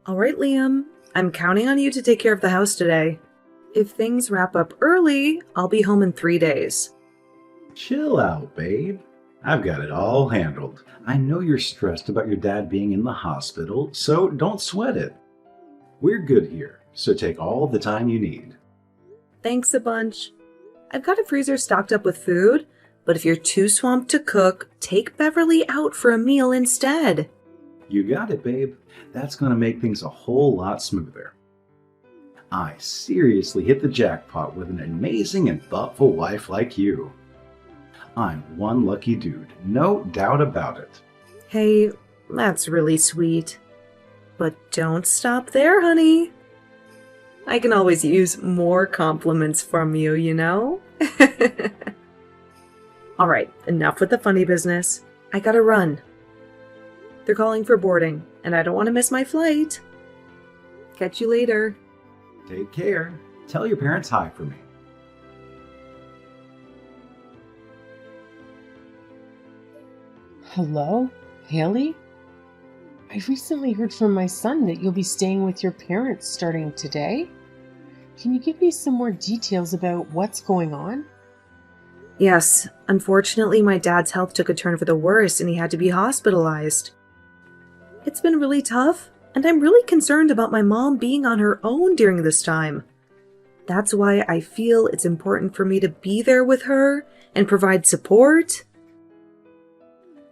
All right, Liam. I'm counting on you to take care of the house today. If things wrap up early, I'll be home in 3 days. Chill out, babe. I've got it all handled. I know you're stressed about your dad being in the hospital, so don't sweat it. We're good here, so take all the time you need. Thanks a bunch. I've got a freezer stocked up with food, but if you're too swamped to cook, take Beverly out for a meal instead. You got it, babe. That's going to make things a whole lot smoother. I seriously hit the jackpot with an amazing and thoughtful wife like you. I'm one lucky dude, no doubt about it. Hey, that's really sweet. But don't stop there, honey. I can always use more compliments from you, you know? All right, enough with the funny business. I gotta run. They're calling for boarding, and I don't want to miss my flight. Catch you later. Take care. Tell your parents hi for me. Hello, Haley? I recently heard from my son that you'll be staying with your parents starting today. Can you give me some more details about what's going on? Yes, unfortunately, my dad's health took a turn for the worse and he had to be hospitalized. It's been really tough, and I'm really concerned about my mom being on her own during this time. That's why I feel it's important for me to be there with her and provide support.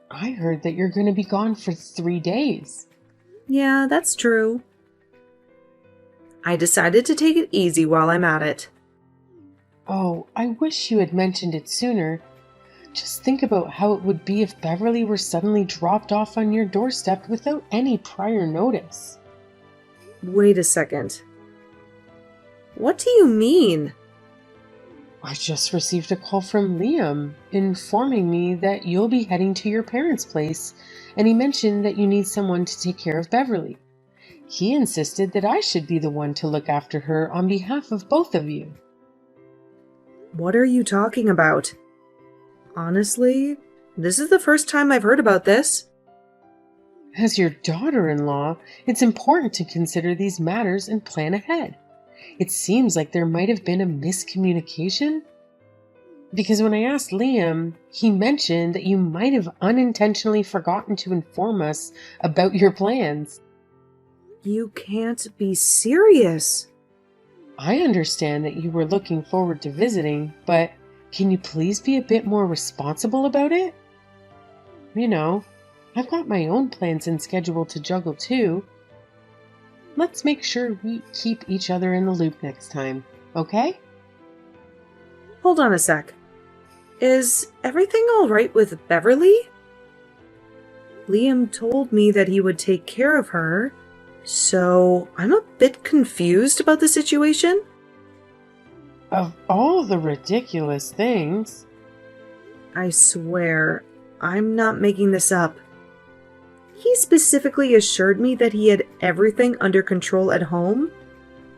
I heard that you're going to be gone for 3 days. Yeah, that's true. I decided to take it easy while I'm at it. Oh, I wish you had mentioned it sooner. Just think about how it would be if Beverly were suddenly dropped off on your doorstep without any prior notice. Wait a second. What do you mean? I just received a call from Liam informing me that you'll be heading to your parents' place, and he mentioned that you need someone to take care of Beverly. He insisted that I should be the one to look after her on behalf of both of you. What are you talking about? Honestly, this is the first time I've heard about this. As your daughter-in-law, it's important to consider these matters and plan ahead. It seems like there might have been a miscommunication. Because when I asked Liam, he mentioned that you might have unintentionally forgotten to inform us about your plans. You can't be serious. I understand that you were looking forward to visiting, but can you please be a bit more responsible about it? You know, I've got my own plans and schedule to juggle too. Let's make sure we keep each other in the loop next time, okay? Hold on a sec. Is everything all right with Beverly? Liam told me that he would take care of her, so I'm a bit confused about the situation. Of all the ridiculous things... I swear, I'm not making this up. He specifically assured me that he had everything under control at home,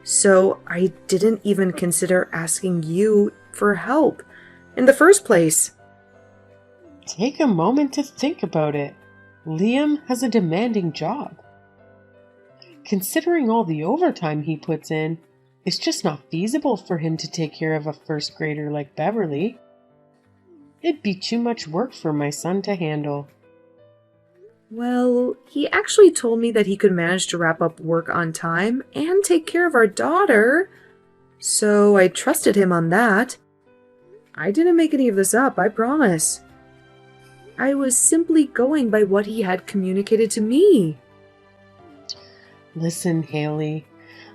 so I didn't even consider asking you for help in the first place. Take a moment to think about it. Liam has a demanding job. Considering all the overtime he puts in, it's just not feasible for him to take care of a first grader like Beverly. It'd be too much work for my son to handle. Well, he actually told me that he could manage to wrap up work on time and take care of our daughter, so I trusted him on that. I didn't make any of this up, I promise. I was simply going by what he had communicated to me. Listen, Haley,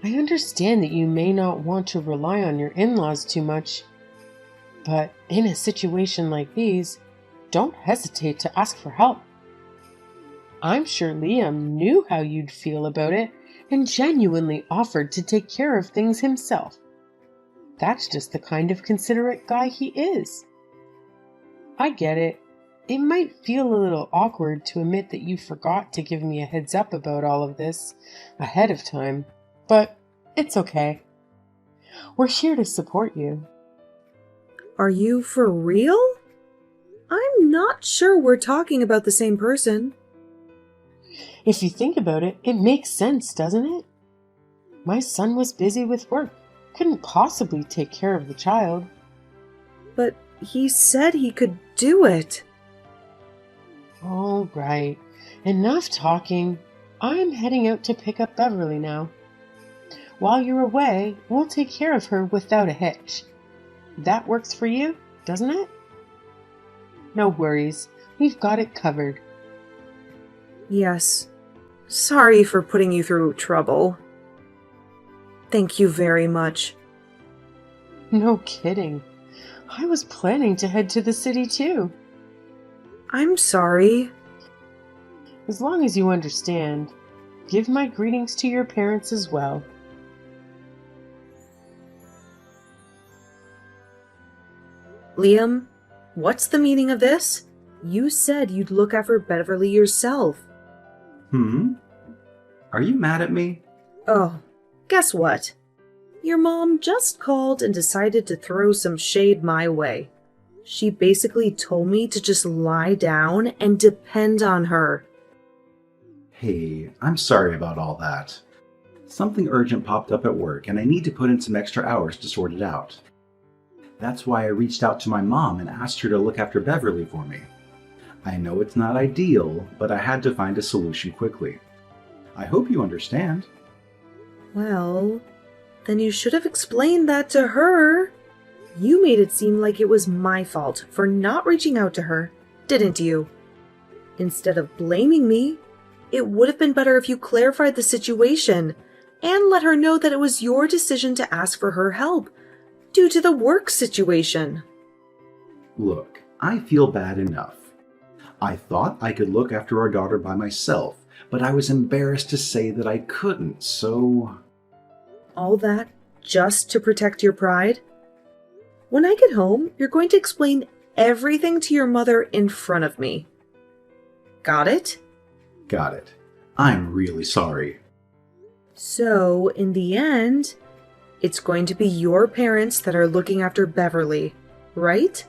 I understand that you may not want to rely on your in-laws too much, but in a situation like these, don't hesitate to ask for help. I'm sure Liam knew how you'd feel about it and genuinely offered to take care of things himself. That's just the kind of considerate guy he is. I get it. It might feel a little awkward to admit that you forgot to give me a heads up about all of this ahead of time, but it's okay. We're here to support you. Are you for real? I'm not sure we're talking about the same person. If you think about it, it makes sense, doesn't it? My son was busy with work, couldn't possibly take care of the child. But he said he could do it. All right, enough talking. I'm heading out to pick up Beverly now. While you're away, we'll take care of her without a hitch. That works for you, doesn't it? No worries, we've got it covered. Yes. Sorry for putting you through trouble. Thank you very much. No kidding. I was planning to head to the city too. I'm sorry. As long as you understand, give my greetings to your parents as well. Liam, what's the meaning of this? You said you'd look after Beverly yourself. Are you mad at me? Oh, guess what? Your mom just called and decided to throw some shade my way. She basically told me to just lie down and depend on her. Hey, I'm sorry about all that. Something urgent popped up at work and I need to put in some extra hours to sort it out. That's why I reached out to my mom and asked her to look after Beverly for me. I know it's not ideal, but I had to find a solution quickly. I hope you understand. Well, then you should have explained that to her. You made it seem like it was my fault for not reaching out to her, didn't you? Instead of blaming me, it would have been better if you clarified the situation and let her know that it was your decision to ask for her help due to the work situation. Look, I feel bad enough. I thought I could look after our daughter by myself, but I was embarrassed to say that I couldn't, so... All that just to protect your pride? When I get home, you're going to explain everything to your mother in front of me. Got it? Got it. I'm really sorry. So, in the end, it's going to be your parents that are looking after Beverly, right?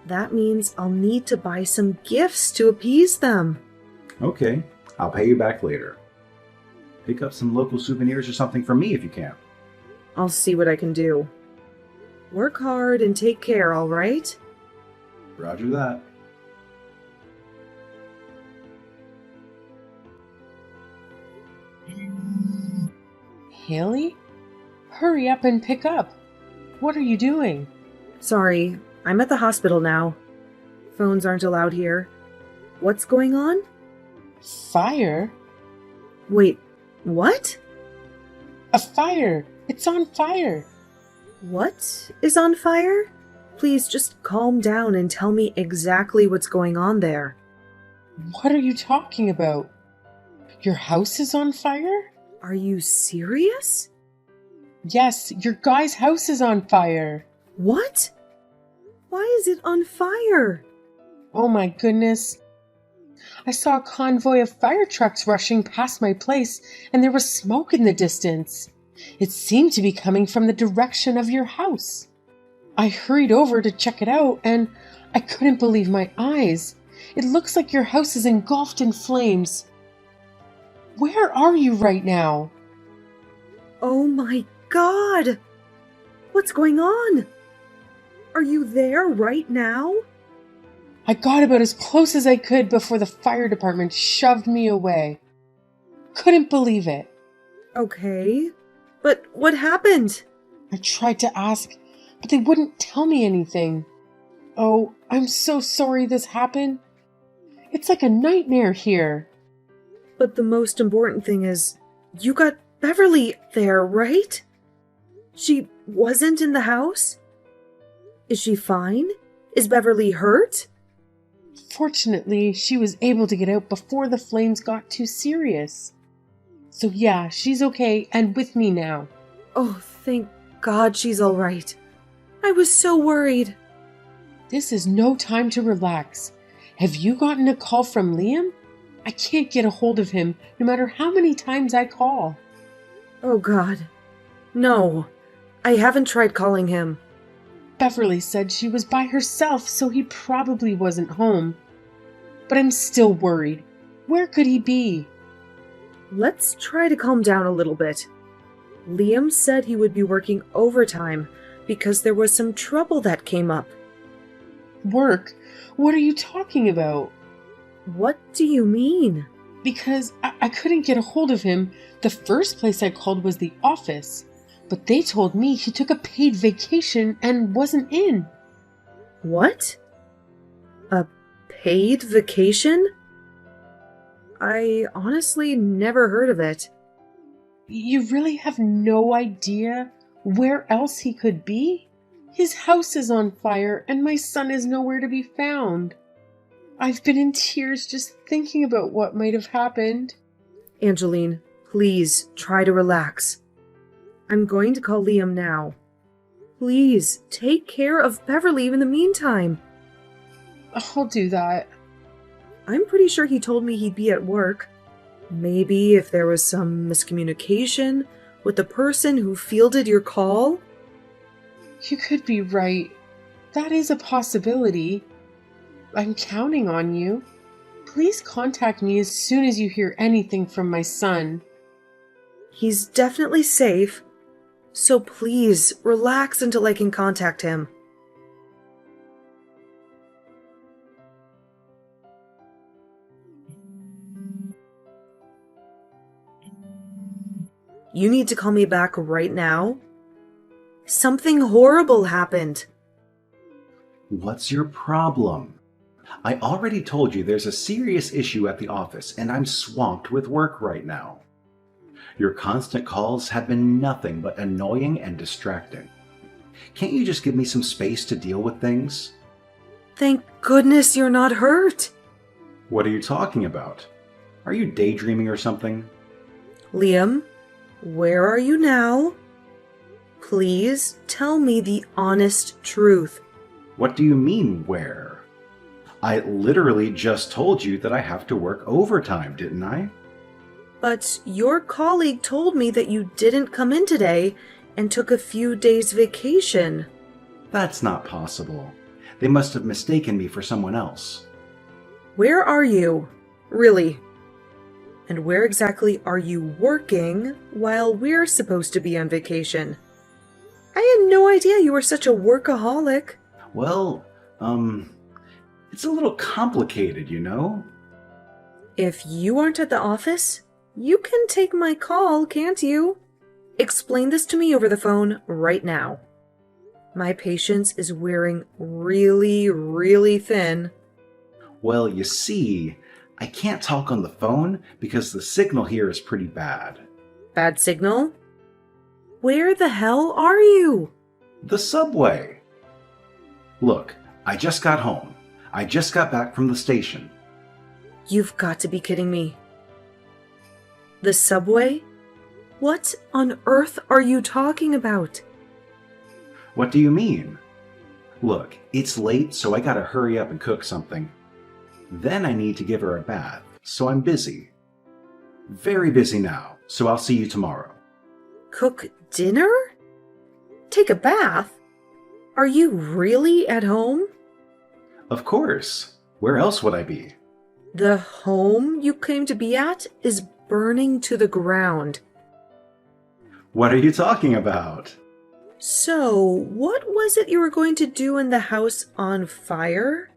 That means I'll need to buy some gifts to appease them. Okay, I'll pay you back later. Pick up some local souvenirs or something for me if you can. I'll see what I can do. Work hard and take care, all right? Roger that. Haley? Hurry up and pick up. What are you doing? Sorry, I'm at the hospital now. Phones aren't allowed here. What's going on? Fire? Wait, what? A fire! It's on fire! What is on fire? Please just calm down and tell me exactly what's going on there. What are you talking about? Your house is on fire? Are you serious? Yes, your guy's house is on fire. What? Why is it on fire? Oh my goodness. I saw a convoy of fire trucks rushing past my place, and there was smoke in the distance. It seemed to be coming from the direction of your house. I hurried over to check it out, and I couldn't believe my eyes. It looks like your house is engulfed in flames. Where are you right now? Oh my God! What's going on? Are you there right now? I got about as close as I could before the fire department shoved me away. Couldn't believe it. Okay, but what happened? I tried to ask, but they wouldn't tell me anything. Oh, I'm so sorry this happened. It's like a nightmare here. But the most important thing is, you got Beverly there, right? She wasn't in the house? Is she fine? Is Beverly hurt? Fortunately, she was able to get out before the flames got too serious. So yeah, she's okay and with me now. Oh, thank God she's all right. I was so worried. This is no time to relax. Have you gotten a call from Liam? I can't get a hold of him, no matter how many times I call. Oh God. No, I haven't tried calling him. Beverly said she was by herself, so he probably wasn't home. But I'm still worried. Where could he be? Let's try to calm down a little bit. Liam said he would be working overtime because there was some trouble that came up. Work? What are you talking about? What do you mean? Because I couldn't get a hold of him. The first place I called was the office, but they told me he took a paid vacation and wasn't in. What? A paid vacation? I honestly never heard of it. You really have no idea where else he could be? His house is on fire and my son is nowhere to be found. I've been in tears just thinking about what might have happened. Angeline, please try to relax. I'm going to call Liam now. Please take care of Beverly in the meantime. I'll do that. I'm pretty sure he told me he'd be at work. Maybe if there was some miscommunication with the person who fielded your call? You could be right. That is a possibility. I'm counting on you. Please contact me as soon as you hear anything from my son. He's definitely safe, so please relax until I can contact him. You need to call me back right now. Something horrible happened. What's your problem? I already told you there's a serious issue at the office, and I'm swamped with work right now. Your constant calls have been nothing but annoying and distracting. Can't you just give me some space to deal with things? Thank goodness you're not hurt. What are you talking about? Are you daydreaming or something? Liam, where are you now? Please tell me the honest truth. What do you mean, where? I literally just told you that I have to work overtime, didn't I? But your colleague told me that you didn't come in today and took a few days vacation. That's not possible. They must have mistaken me for someone else. Where are you? Really? And where exactly are you working while we're supposed to be on vacation? I had no idea you were such a workaholic. Well, it's a little complicated, you know? If you aren't at the office, you can take my call, can't you? Explain this to me over the phone right now. My patience is wearing really, really thin. Well, you see, I can't talk on the phone because the signal here is pretty bad. Bad signal? Where the hell are you? The subway. Look, I just got home. I just got back from the station. You've got to be kidding me. The subway? What on earth are you talking about? What do you mean? Look, it's late, so I gotta hurry up and cook something. Then I need to give her a bath, so I'm busy. Very busy now, so I'll see you tomorrow. Cook dinner? Take a bath? Are you really at home? Of course. Where else would I be? The home you claim to be at is burning to the ground. What are you talking about? So, what was it you were going to do in the house on fire?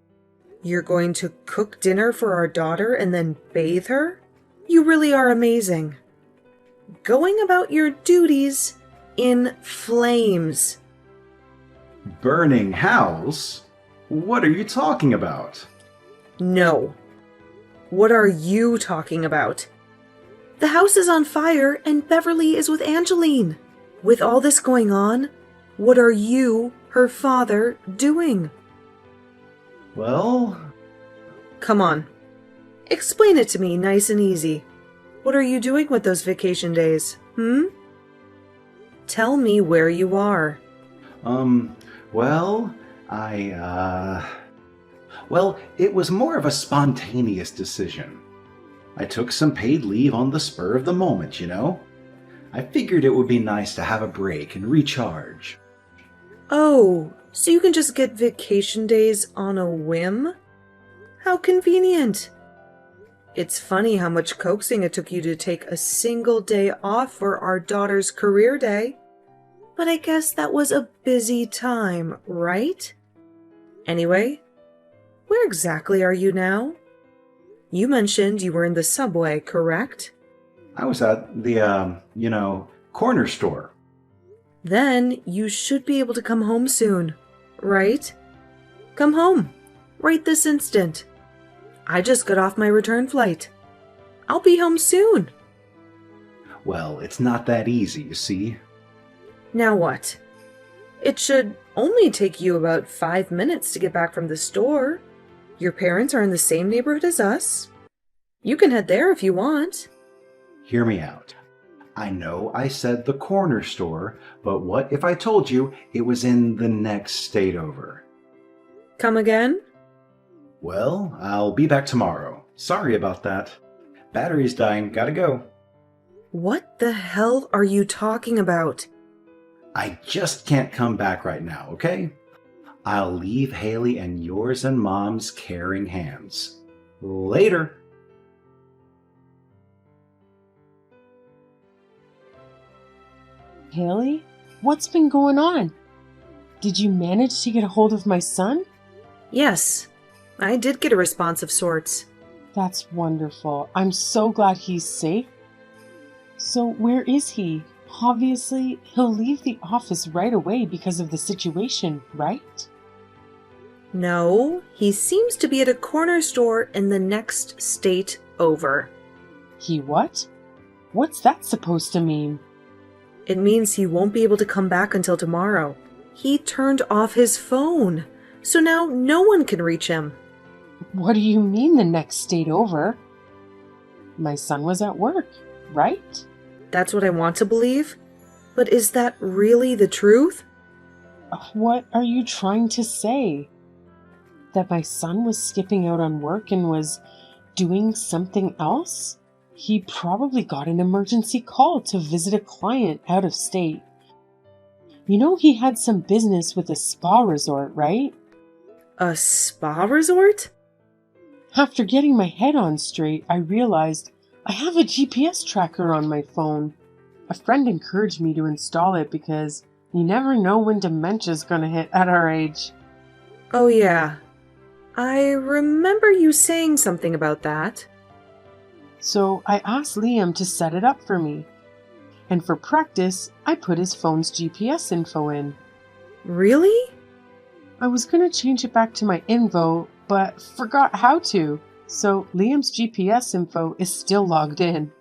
You're going to cook dinner for our daughter and then bathe her? You really are amazing. Going about your duties in flames. Burning house? What are you talking about? No. What are you talking about? The house is on fire and Beverly is with Angeline. With all this going on, what are you, her father, doing? Well... Come on. Explain it to me nice and easy. What are you doing with those vacation days, Tell me where you are. Well, Well, it was more of a spontaneous decision. I took some paid leave on the spur of the moment, you know? I figured it would be nice to have a break and recharge. Oh, so you can just get vacation days on a whim? How convenient. It's funny how much coaxing it took you to take a single day off for our daughter's career day. But I guess that was a busy time, right? Anyway, where exactly are you now? You mentioned you were in the subway, correct? I was at the, corner store. Then you should be able to come home soon, right? Come home, right this instant. I just got off my return flight. I'll be home soon. Well, it's not that easy, you see. Now what? It should only take you about 5 minutes to get back from the store. Your parents are in the same neighborhood as us. You can head there if you want. Hear me out. I know I said the corner store, but what if I told you it was in the next state over? Come again? Well, I'll be back tomorrow. Sorry about that. Battery's dying, gotta go. What the hell are you talking about? I just can't come back right now, okay? I'll leave Haley and yours and Mom's caring hands. Later. Haley, what's been going on? Did you manage to get a hold of my son? Yes, I did get a response of sorts. That's wonderful. I'm so glad he's safe. So where is he? Obviously, he'll leave the office right away because of the situation, right? No, he seems to be at a corner store in the next state over. He what? What's that supposed to mean? It means he won't be able to come back until tomorrow. He turned off his phone, so now no one can reach him. What do you mean the next state over? My son was at work, right? That's what I want to believe. But is that really the truth? What are you trying to say? That my son was skipping out on work and was doing something else? He probably got an emergency call to visit a client out of state. You know he had some business with a spa resort, right? A spa resort? After getting my head on straight, I realized I have a GPS tracker on my phone. A friend encouraged me to install it because you never know when dementia's gonna hit at our age. Oh yeah. I remember you saying something about that. So I asked Liam to set it up for me. And for practice, I put his phone's GPS info in. Really? I was gonna change it back to my info, but forgot how to. So Liam's GPS info is still logged in.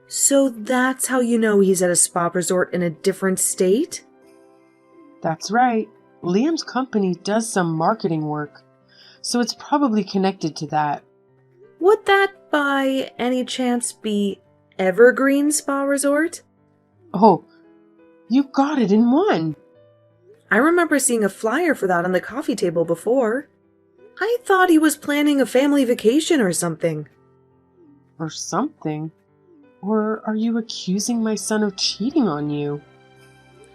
So that's how you know he's at a spa resort in a different state? That's right. Liam's company does some marketing work, so it's probably connected to that. Would that by any chance be Evergreen Spa Resort? Oh, you got it in one. I remember seeing a flyer for that on the coffee table before. I thought he was planning a family vacation or something. Or something. Or are you accusing my son of cheating on you?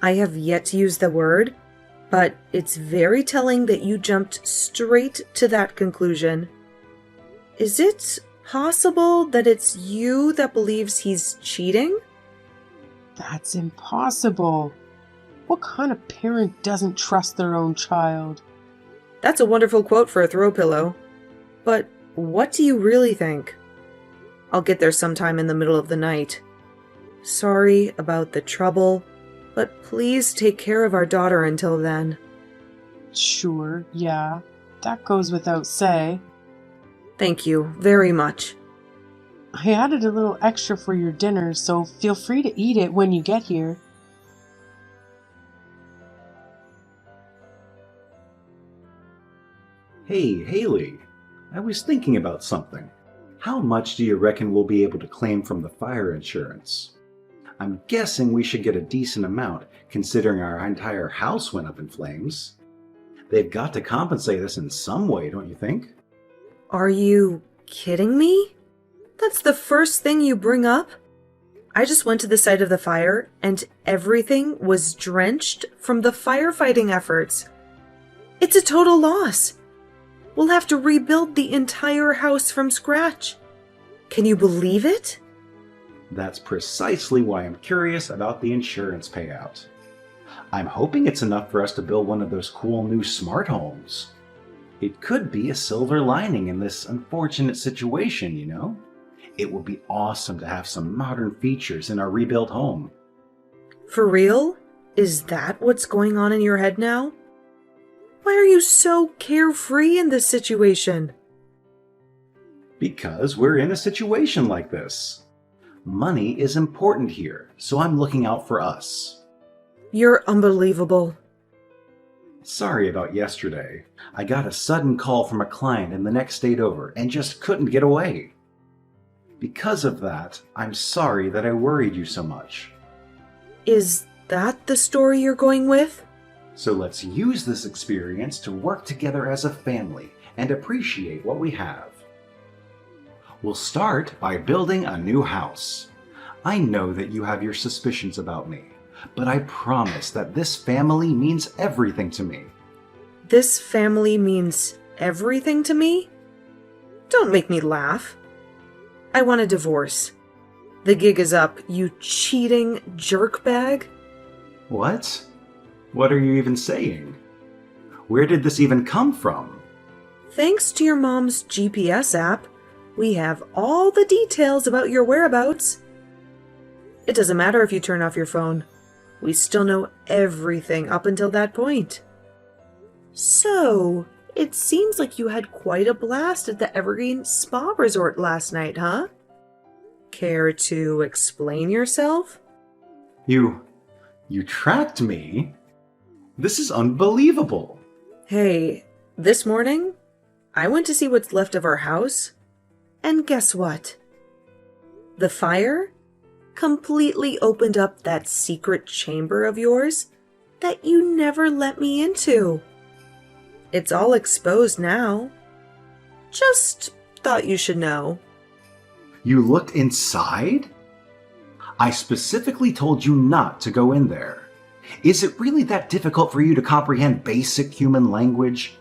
I have yet to use the word, but it's very telling that you jumped straight to that conclusion. Is it possible that it's you that believes he's cheating? That's impossible. What kind of parent doesn't trust their own child? That's a wonderful quote for a throw pillow. But what do you really think? I'll get there sometime in the middle of the night. Sorry about the trouble, but please take care of our daughter until then. Sure, yeah. That goes without say. Thank you very much. I added a little extra for your dinner, so feel free to eat it when you get here. Hey, Haley, I was thinking about something. How much do you reckon we'll be able to claim from the fire insurance? I'm guessing we should get a decent amount, considering our entire house went up in flames. They've got to compensate us in some way, don't you think? Are you kidding me? That's the first thing you bring up? I just went to the site of the fire and everything was drenched from the firefighting efforts. It's a total loss. We'll have to rebuild the entire house from scratch. Can you believe it? That's precisely why I'm curious about the insurance payout. I'm hoping it's enough for us to build one of those cool new smart homes. It could be a silver lining in this unfortunate situation, you know? It would be awesome to have some modern features in our rebuilt home. For real? Is that what's going on in your head now? Why are you so carefree in this situation? Because we're in a situation like this. Money is important here, so I'm looking out for us. You're unbelievable. Sorry about yesterday. I got a sudden call from a client in the next state over and just couldn't get away. Because of that, I'm sorry that I worried you so much. Is that the story you're going with? So let's use this experience to work together as a family and appreciate what we have. We'll start by building a new house. I know that you have your suspicions about me, but I promise that this family means everything to me. This family means everything to me? Don't make me laugh. I want a divorce. The gig is up, you cheating jerkbag. What? What are you even saying? Where did this even come from? Thanks to your mom's GPS app, we have all the details about your whereabouts. It doesn't matter if you turn off your phone. We still know everything up until that point. So, it seems like you had quite a blast at the Evergreen Spa Resort last night, huh? Care to explain yourself? You tracked me? This is unbelievable. Hey, this morning, I went to see what's left of our house, and guess what? The fire completely opened up that secret chamber of yours that you never let me into. It's all exposed now. Just thought you should know. You looked inside? I specifically told you not to go in there. Is it really that difficult for you to comprehend basic human language?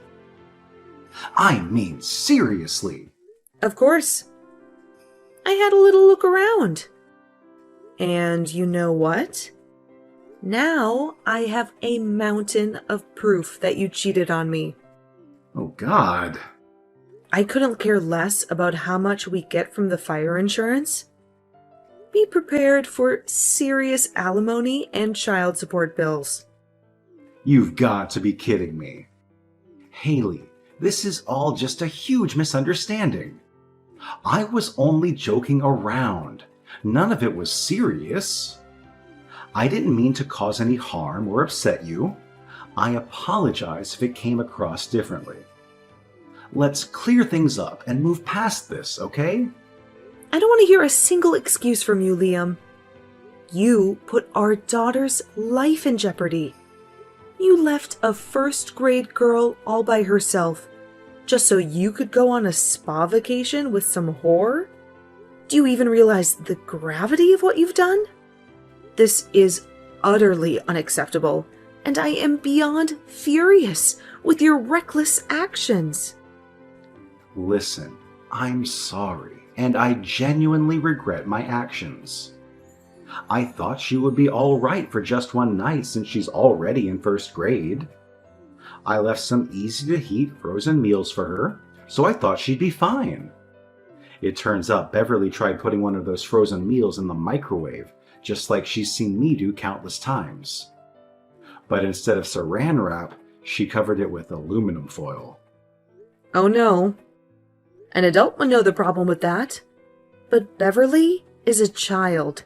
I mean, seriously. Of course. I had a little look around. And you know what? Now I have a mountain of proof that you cheated on me. Oh, God. I couldn't care less about how much we get from the fire insurance. Be prepared for serious alimony and child support bills. You've got to be kidding me. Haley, this is all just a huge misunderstanding. I was only joking around. None of it was serious. I didn't mean to cause any harm or upset you. I apologize if it came across differently. Let's clear things up and move past this, okay? I don't want to hear a single excuse from you, Liam. You put our daughter's life in jeopardy. You left a first-grade girl all by herself just so you could go on a spa vacation with some whore? Do you even realize the gravity of what you've done? This is utterly unacceptable, and I am beyond furious with your reckless actions. Listen, I'm sorry, and I genuinely regret my actions. I thought she would be all right for just one night since she's already in first grade. I left some easy-to-heat frozen meals for her, so I thought she'd be fine. It turns out Beverly tried putting one of those frozen meals in the microwave, just like she's seen me do countless times. But instead of saran wrap, she covered it with aluminum foil. Oh no. An adult would know the problem with that. But Beverly is a child.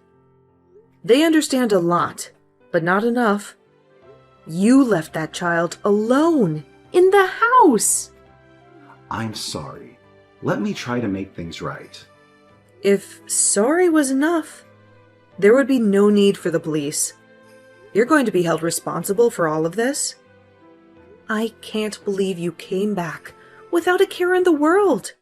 They understand a lot, but not enough. You left that child alone in the house. I'm sorry. Let me try to make things right. If sorry was enough, there would be no need for the police. You're going to be held responsible for all of this. I can't believe you came back without a care in the world.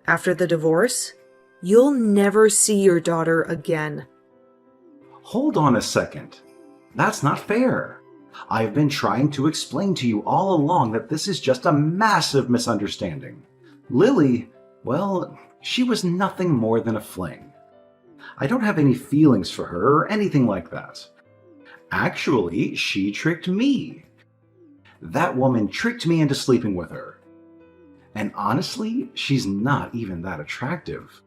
After the divorce, you'll never see your daughter again. Hold on a second. That's not fair. I've been trying to explain to you all along that this is just a massive misunderstanding. Lily, well, She was nothing more than a fling. I don't have any feelings for her or anything like that. Actually, she tricked me. That woman tricked me into sleeping with her. And honestly, she's not even that attractive.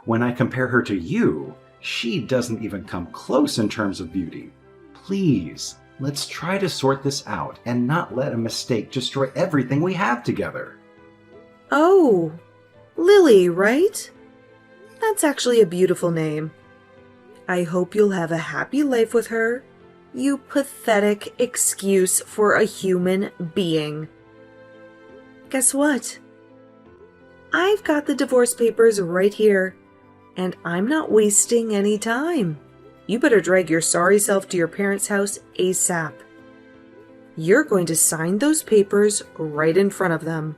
When I compare her to you, she doesn't even come close in terms of beauty. Please, let's try to sort this out and not let a mistake destroy everything we have together. Oh, Lily, right? That's actually a beautiful name. I hope you'll have a happy life with her. You pathetic excuse for a human being. Guess what? I've got the divorce papers right here, and I'm not wasting any time. You better drag your sorry self to your parents' house ASAP. You're going to sign those papers right in front of them.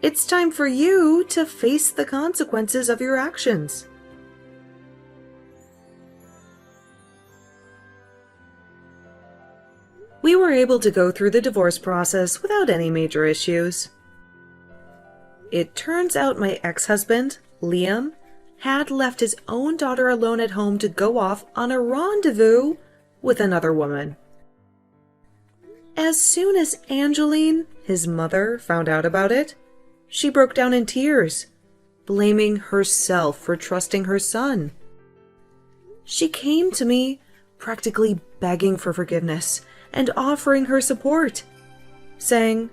It's time for you to face the consequences of your actions. We were able to go through the divorce process without any major issues. It turns out my ex-husband, Liam, had left his own daughter alone at home to go off on a rendezvous with another woman. As soon as Angeline, his mother, found out about it, she broke down in tears, blaming herself for trusting her son. She came to me, practically begging for forgiveness and offering her support, saying,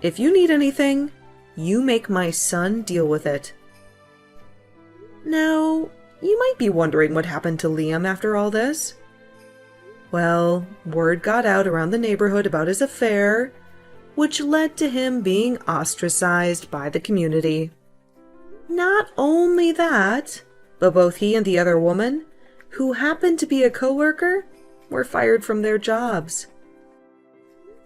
"If you need anything, you make my son deal with it." Now, you might be wondering what happened to Liam after all this. Well, word got out around the neighborhood about his affair, which led to him being ostracized by the community. Not only that, but both he and the other woman, who happened to be a coworker, were fired from their jobs.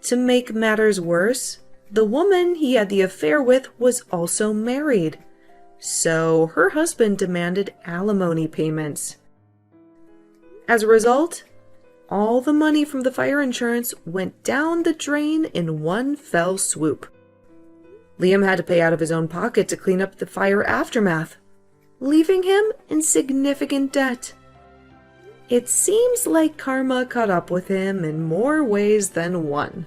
To make matters worse, the woman he had the affair with was also married, so her husband demanded alimony payments. As a result, all the money from the fire insurance went down the drain in one fell swoop. Liam had to pay out of his own pocket to clean up the fire aftermath, leaving him in significant debt. It seems like karma caught up with him in more ways than one.